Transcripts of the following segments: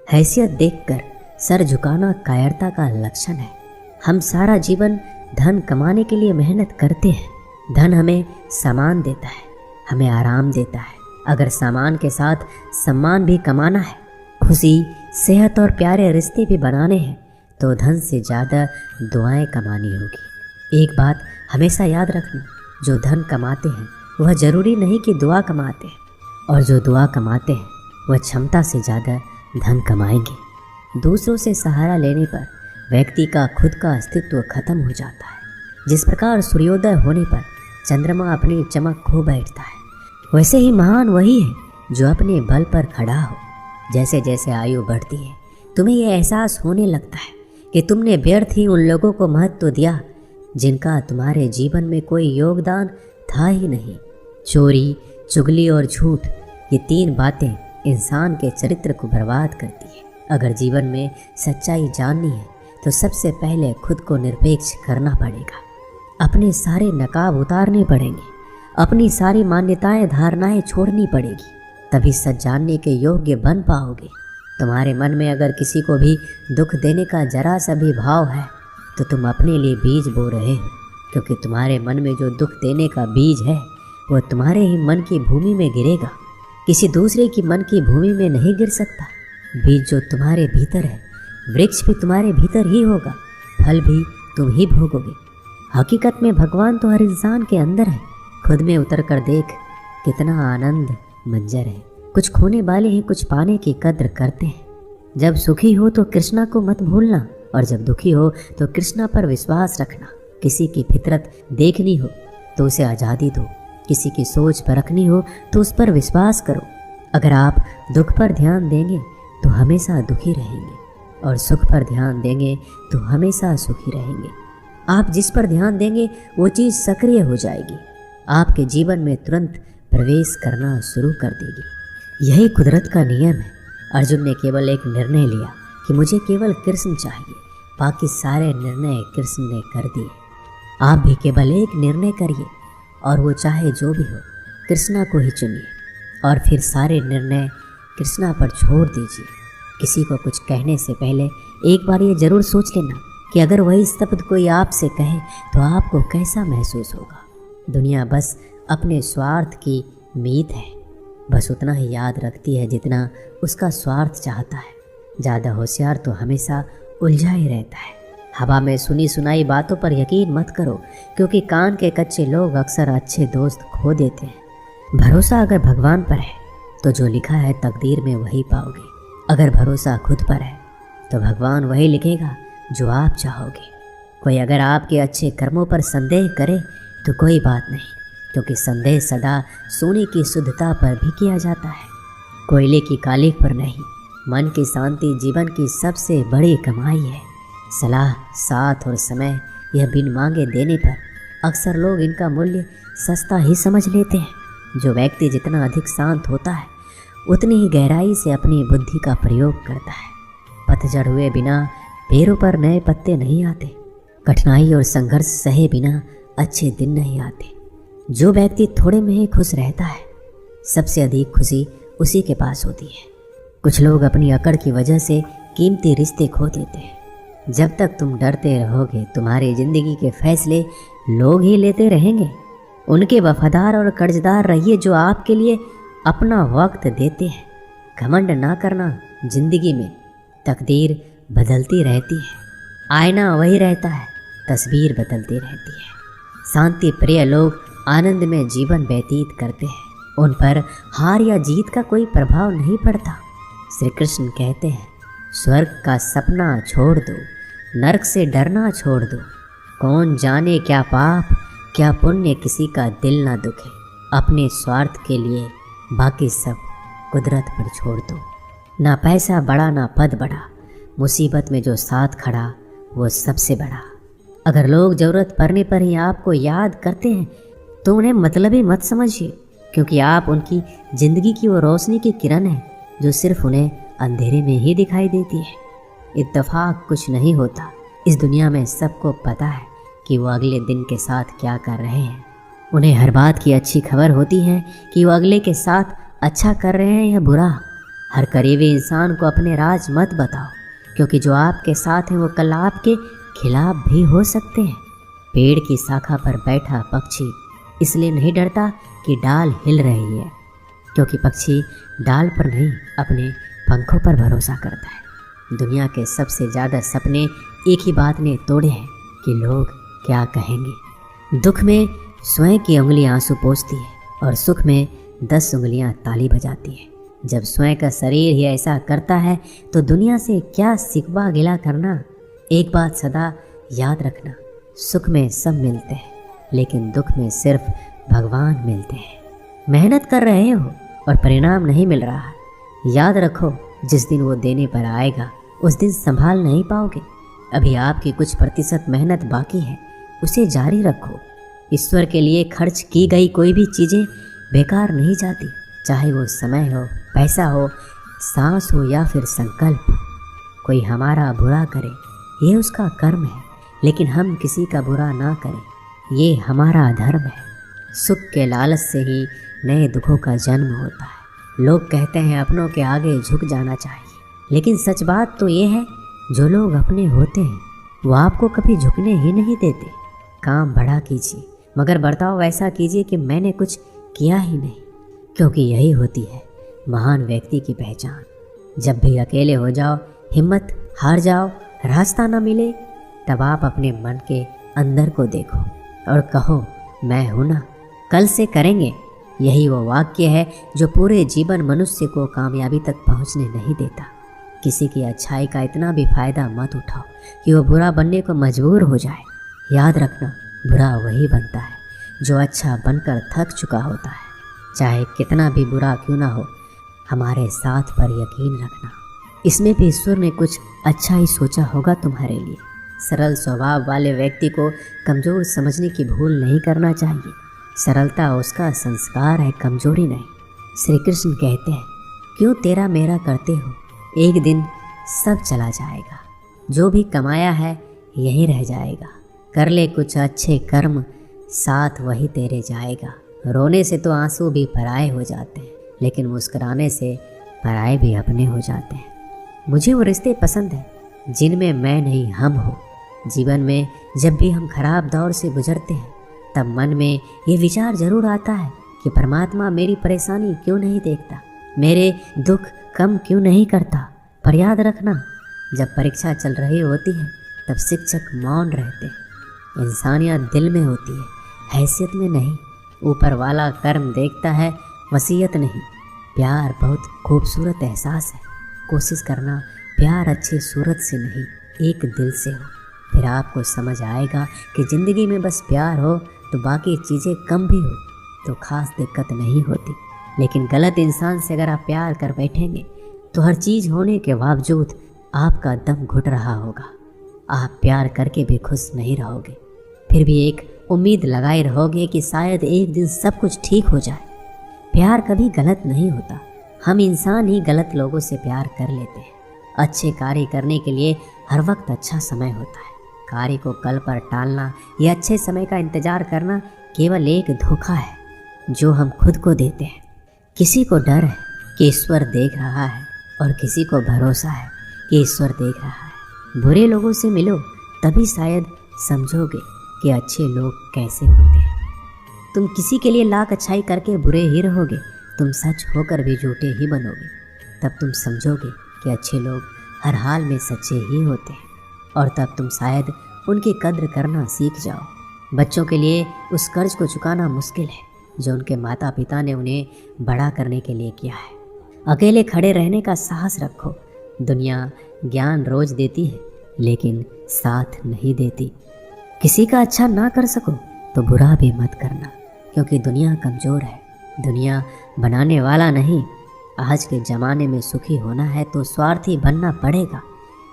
हैसियत देखकर सर झुकाना कायरता का लक्षण है। हम सारा जीवन धन कमाने के लिए मेहनत करते हैं। धन हमें सामान देता है, हमें आराम देता है। अगर सामान के साथ सम्मान भी कमाना है, खुशी, सेहत और प्यारे रिश्ते भी बनाने हैं, तो धन से ज़्यादा दुआएं कमानी होगी। एक बात हमेशा याद रखना, जो धन कमाते हैं वह ज़रूरी नहीं कि दुआ कमाते हैं, और जो दुआ कमाते हैं वह क्षमता से ज़्यादा धन कमाएंगे। दूसरों से सहारा लेने पर व्यक्ति का खुद का अस्तित्व खत्म हो जाता है। जिस प्रकार सूर्योदय होने पर चंद्रमा अपनी चमक खो बैठता है, वैसे ही महान वही है जो अपने बल पर खड़ा हो। जैसे जैसे आयु बढ़ती है, तुम्हें यह एहसास होने लगता है कि तुमने व्यर्थ ही उन लोगों को महत्व दिया जिनका तुम्हारे जीवन में कोई योगदान था ही नहीं। चोरी, चुगली और झूठ, ये 3 बातें इंसान के चरित्र को बर्बाद करती है। अगर जीवन में सच्चाई जाननी है तो सबसे पहले खुद को निरपेक्ष करना पड़ेगा। अपने सारे नकाब उतारने पड़ेंगे, अपनी सारी मान्यताएं धारणाएं छोड़नी पड़ेगी, तभी सच जानने के योग्य बन पाओगे। तुम्हारे मन में अगर किसी को भी दुख देने का जरा सा भी भाव है तो तुम अपने लिए बीज बो रहे हो, क्योंकि तुम्हारे मन में जो दुख देने का बीज है वो तुम्हारे ही मन की भूमि में गिरेगा, किसी दूसरे की मन की भूमि में नहीं गिर सकता। बीज जो तुम्हारे भीतर है, वृक्ष भी तुम्हारे भीतर ही होगा, फल भी तुम ही भोगोगे। हकीकत में भगवान तो हर इंसान के अंदर है। खुद में उतर कर देख, कितना आनंद मंजर है। कुछ खोने वाले हैं, कुछ पाने की कद्र करते हैं। जब सुखी हो तो कृष्णा को मत भूलना, और जब दुखी हो तो कृष्णा पर विश्वास रखना। किसी की फितरत देखनी हो तो उसे आज़ादी दो, किसी की सोच परखनी हो तो उस पर विश्वास करो। अगर आप दुख पर ध्यान देंगे तो हमेशा दुखी रहेंगे, और सुख पर ध्यान देंगे तो हमेशा सुखी रहेंगे। आप जिस पर ध्यान देंगे वो चीज़ सक्रिय हो जाएगी, आपके जीवन में तुरंत प्रवेश करना शुरू कर देगी। यही कुदरत का नियम है। अर्जुन ने केवल एक निर्णय लिया कि मुझे केवल कृष्ण चाहिए, बाकी सारे निर्णय कृष्ण ने कर दिए। आप भी केवल एक निर्णय करिए, और वो चाहे जो भी हो, कृष्णा को ही चुनिए, और फिर सारे निर्णय कृष्णा पर छोड़ दीजिए। किसी को कुछ कहने से पहले एक बार ये ज़रूर सोच लेना कि अगर वही शब्द कोई आपसे कहे तो आपको कैसा महसूस होगा। दुनिया बस अपने स्वार्थ की मीत है, बस उतना ही याद रखती है जितना उसका स्वार्थ चाहता है। ज़्यादा होशियार तो हमेशा उलझा ही रहता है। हवा में सुनी सुनाई बातों पर यकीन मत करो, क्योंकि कान के कच्चे लोग अक्सर अच्छे दोस्त खो देते हैं। भरोसा अगर भगवान पर है तो जो लिखा है तकदीर में वही पाओगे। अगर भरोसा खुद पर है तो भगवान वही लिखेगा जो आप चाहोगे। कोई अगर आपके अच्छे कर्मों पर संदेह करे तो कोई बात नहीं, क्योंकि संदेह सदा सोने की शुद्धता पर भी किया जाता है, कोयले की कालिख पर नहीं। मन की शांति जीवन की सबसे बड़ी कमाई है। सलाह, साथ और समय यह बिन मांगे देने पर अक्सर लोग इनका मूल्य सस्ता ही समझ लेते हैं। जो व्यक्ति जितना अधिक शांत होता है उतनी ही गहराई से अपनी बुद्धि का प्रयोग करता है। पतझड़ हुए बिना पेड़ों पर नए पत्ते नहीं आते, कठिनाई और संघर्ष सहे बिना अच्छे दिन नहीं आते। जो व्यक्ति थोड़े में ही खुश रहता है, सबसे अधिक खुशी उसी के पास होती है। कुछ लोग अपनी अकड़ की वजह से कीमती रिश्ते खो देते हैं। जब तक तुम डरते रहोगे, तुम्हारी जिंदगी के फैसले लोग ही लेते रहेंगे। उनके वफादार और कर्जदार रहिए जो आपके लिए अपना वक्त देते हैं। घमंड ना करना, जिंदगी में तकदीर बदलती रहती है, आईना वही रहता है, तस्वीर बदलती रहती है। शांति प्रिय लोग आनंद में जीवन व्यतीत करते हैं, उन पर हार या जीत का कोई प्रभाव नहीं पड़ता। श्री कृष्ण कहते हैं, स्वर्ग का सपना छोड़ दो, नरक से डरना छोड़ दो। कौन जाने क्या पाप क्या पुण्य किसी का दिल ना दुखे। अपने स्वार्थ के लिए बाकी सब कुदरत पर छोड़ दो। ना पैसा बड़ा ना पद बड़ा, मुसीबत में जो साथ खड़ा वो सबसे बड़ा। अगर लोग ज़रूरत पड़ने पर ही आपको याद करते हैं तो उन्हें मतलबी मत समझिए, क्योंकि आप उनकी ज़िंदगी की वो रोशनी की किरण है जो सिर्फ उन्हें अंधेरे में ही दिखाई देती है। इत्तेफाक कुछ नहीं होता। इस दुनिया में सबको पता है कि वो अगले दिन के साथ क्या कर रहे हैं। उन्हें हर बात की अच्छी खबर होती है कि वो अगले के साथ अच्छा कर रहे हैं या बुरा। हर करीबी इंसान को अपने राज मत बताओ, क्योंकि जो आपके साथ हैं वो कल आपके खिलाफ भी हो सकते हैं। पेड़ की शाखा पर बैठा पक्षी इसलिए नहीं डरता कि डाल हिल रही है, क्योंकि पक्षी डाल पर नहीं अपने पंखों पर भरोसा करता है। दुनिया के सबसे ज़्यादा सपने एक ही बात ने तोड़े हैं कि लोग क्या कहेंगे। दुख में स्वयं की उंगली आंसू पोंछती है और सुख में 10 उंगलियां ताली बजाती है। जब स्वयं का शरीर ही ऐसा करता है तो दुनिया से क्या सिकवा गिला करना। एक बात सदा याद रखना, सुख में सब मिलते हैं लेकिन दुख में सिर्फ भगवान मिलते हैं। मेहनत कर रहे हो और परिणाम नहीं मिल रहा है, याद रखो जिस दिन वो देने पर आएगा उस दिन संभाल नहीं पाओगे। अभी आपकी कुछ प्रतिशत मेहनत बाकी है, उसे जारी रखो। ईश्वर के लिए खर्च की गई कोई भी चीज़ें बेकार नहीं जाती, चाहे वो समय हो, पैसा हो, सांस हो या फिर संकल्प। कोई हमारा बुरा करे ये उसका कर्म है, लेकिन हम किसी का बुरा ना करें ये हमारा धर्म है। सुख के लालच से ही नए दुखों का जन्म होता है। लोग कहते हैं अपनों के आगे झुक जाना चाहिए, लेकिन सच बात तो ये है जो लोग अपने होते हैं वो आपको कभी झुकने ही नहीं देते। काम बड़ा कीजिए मगर बर्ताव ऐसा कीजिए कि मैंने कुछ किया ही नहीं, क्योंकि यही होती है महान व्यक्ति की पहचान। जब भी अकेले हो जाओ, हिम्मत हार जाओ, रास्ता ना मिले, तब आप अपने मन के अंदर को देखो और कहो मैं हूं ना, कल से करेंगे। यही वो वाक्य है जो पूरे जीवन मनुष्य को कामयाबी तक पहुंचने नहीं देता। किसी की अच्छाई का इतना भी फायदा मत उठाओ कि वो बुरा बनने को मजबूर हो जाए। याद रखना, बुरा वही बनता है जो अच्छा बनकर थक चुका होता है। चाहे कितना भी बुरा क्यों ना हो, हमारे साथ पर यकीन रखना, इसमें भी ईश्वर ने कुछ अच्छा ही सोचा होगा तुम्हारे लिए। सरल स्वभाव वाले व्यक्ति को कमज़ोर समझने की भूल नहीं करना चाहिए। सरलता उसका संस्कार है, कमजोरी नहीं। श्री कृष्ण कहते हैं, क्यों तेरा मेरा करते हो, एक दिन सब चला जाएगा। जो भी कमाया है यही रह जाएगा। कर ले कुछ अच्छे कर्म, साथ वही तेरे जाएगा। रोने से तो आंसू भी पराए हो जाते हैं, लेकिन मुस्कुराने से पराए भी अपने हो जाते हैं। मुझे वो रिश्ते पसंद हैं जिनमें मैं नहीं हम हो। जीवन में जब भी हम खराब दौर से गुजरते हैं तब मन में ये विचार जरूर आता है कि परमात्मा मेरी परेशानी क्यों नहीं देखता, मेरे दुख कम क्यों नहीं करता। पर याद रखना, जब परीक्षा चल रही होती है तब शिक्षक मौन रहते हैं। इंसानियत दिल में होती है, हैसियत में नहीं। ऊपर वाला कर्म देखता है, वसीयत नहीं। प्यार बहुत खूबसूरत एहसास है। कोशिश करना प्यार अच्छी सूरत से नहीं, एक दिल से हो। फिर आपको समझ आएगा कि ज़िंदगी में बस प्यार हो तो बाकी चीज़ें कम भी हो तो खास दिक्कत नहीं होती। लेकिन गलत इंसान से अगर आप प्यार कर बैठेंगे तो हर चीज़ होने के बावजूद आपका दम घुट रहा होगा। आप प्यार करके भी खुश नहीं रहोगे, फिर भी एक उम्मीद लगाए रहोगे कि शायद एक दिन सब कुछ ठीक हो जाए। प्यार कभी गलत नहीं होता, हम इंसान ही गलत लोगों से प्यार कर लेते हैं। अच्छे कार्य करने के लिए हर वक्त अच्छा समय होता है। कार्य को कल पर टालना या अच्छे समय का इंतजार करना केवल एक धोखा है जो हम खुद को देते हैं। किसी को डर है कि ईश्वर देख रहा है और किसी को भरोसा है कि ईश्वर देख रहा है। बुरे लोगों से मिलो तभी शायद समझोगे कि अच्छे लोग कैसे होते हैं। तुम किसी के लिए लाख अच्छाई करके बुरे ही रहोगे, तुम सच होकर भी झूठे ही बनोगे। तब तुम समझोगे कि अच्छे लोग हर हाल में सच्चे ही होते हैं और तब तुम शायद उनकी कद्र करना सीख जाओ। बच्चों के लिए उस कर्ज को चुकाना मुश्किल है जो उनके माता पिता ने उन्हें बड़ा करने के लिए किया है। अकेले खड़े रहने का साहस रखो। दुनिया ज्ञान रोज देती है लेकिन साथ नहीं देती। किसी का अच्छा ना कर सको तो बुरा भी मत करना, क्योंकि दुनिया कमज़ोर है, दुनिया बनाने वाला नहीं। आज के ज़माने में सुखी होना है तो स्वार्थी बनना पड़ेगा।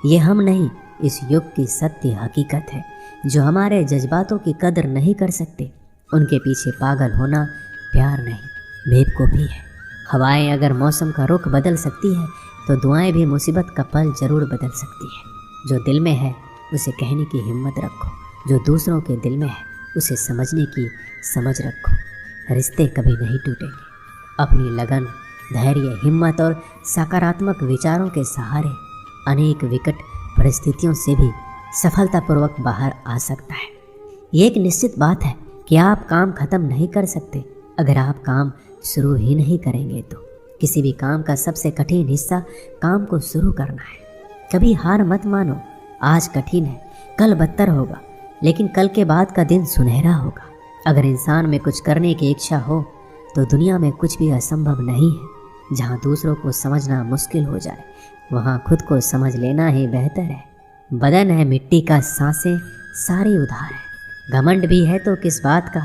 ये हम नहीं, इस युग की सत्य हकीकत है। जो हमारे जज्बातों की कदर नहीं कर सकते उनके पीछे पागल होना प्यार नहीं, बेवकूफ़ी है। हवाएं अगर मौसम का रुख बदल सकती है तो दुआएं भी मुसीबत का पल जरूर बदल सकती है। जो दिल में है उसे कहने की हिम्मत रखो, जो दूसरों के दिल में है उसे समझने की समझ रखो। रिश्ते कभी नहीं टूटेंगे, अपनी लगन धैर्य, हिम्मत और सकारात्मक विचारों के सहारे अनेक विकट परिस्थितियों से भी सफलतापूर्वक बाहर आ सकता है। ये एक निश्चित बात है कि आप काम खत्म नहीं कर सकते अगर आप काम शुरू ही नहीं करेंगे। तो किसी भी काम का सबसे कठिन हिस्सा काम को शुरू करना है। कभी हार मत मानो। आज कठिन है, कल बदतर होगा, लेकिन कल के बाद का दिन सुनहरा होगा। अगर इंसान में कुछ करने की इच्छा हो तो दुनिया में कुछ भी असंभव नहीं है। जहाँ दूसरों को समझना मुश्किल हो जाए वहाँ खुद को समझ लेना ही बेहतर है। बदन है मिट्टी का, सांसें सारी उधार है। घमंड भी है तो किस बात का,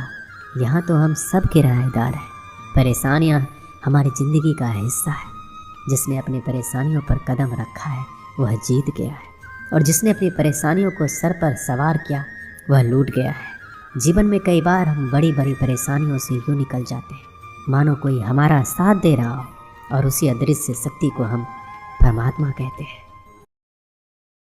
यहाँ तो हम सब किराएदार हैं। परेशानियाँ हमारी ज़िंदगी का हिस्सा है। जिसने अपनी परेशानियों पर कदम रखा है वह जीत गया है, और जिसने अपनी परेशानियों को सर पर सवार किया वह लूट गया है। जीवन में कई बार हम बड़ी बड़ी परेशानियों से यूँ निकल जाते हैं मानो कोई हमारा साथ दे रहा हो, और उसी अदृश्य शक्ति को हम परमात्मा कहते हैं।